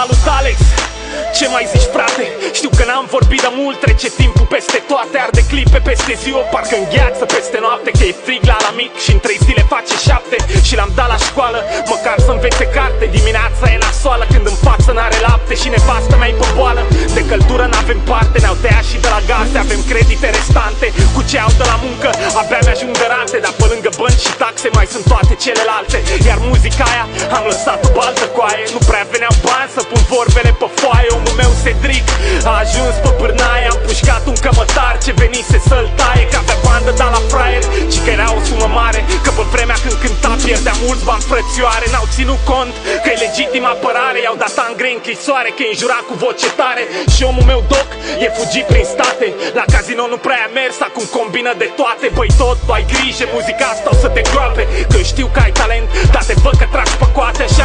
Salut Alex, ce mai zici frate? Știu că n-am vorbit de mult, trece timpul peste toate. Arde clipe peste ziua, parcă îngheață peste noapte. Că e frig la mic și în 3 zile face 7. Și l-am dat la școală, măcar să învețe carte. Dimineața e nasoală când în față n-are lapte. Și nevastă mea-i pe boală, de căldură n-avem parte. Ne-au tăiat și de la gaze, avem credite restante. Cu ce au de la muncă, abia mi-ajung de rate. Dar pe lângă bănci și taxe mai sunt toate celelalte. Iar muzica aia am lăsat-o baltă coaie. Nu prea veneau bani să pun vorbele pe foaie. Omul meu Cedric a ajuns pe pârnaie. Am pușcat un cămătar ce venise să-l taie. Că avea bandă, da la fraier și că era o sumă mare. Că pe vremea când cânta pierdea mulți bani frățioare. N-au ținut cont că e legitim apărare. I-au dat ani grei închisoare, că e înjurat cu voce tare. Și omul meu Doc e fugit prin state. La casino nu prea a mers, acum combină de toate. Băi tot, tu ai grijă, muzica asta o să te groape. Că știu că ai talent, dar te văd că tragi pe coate așa.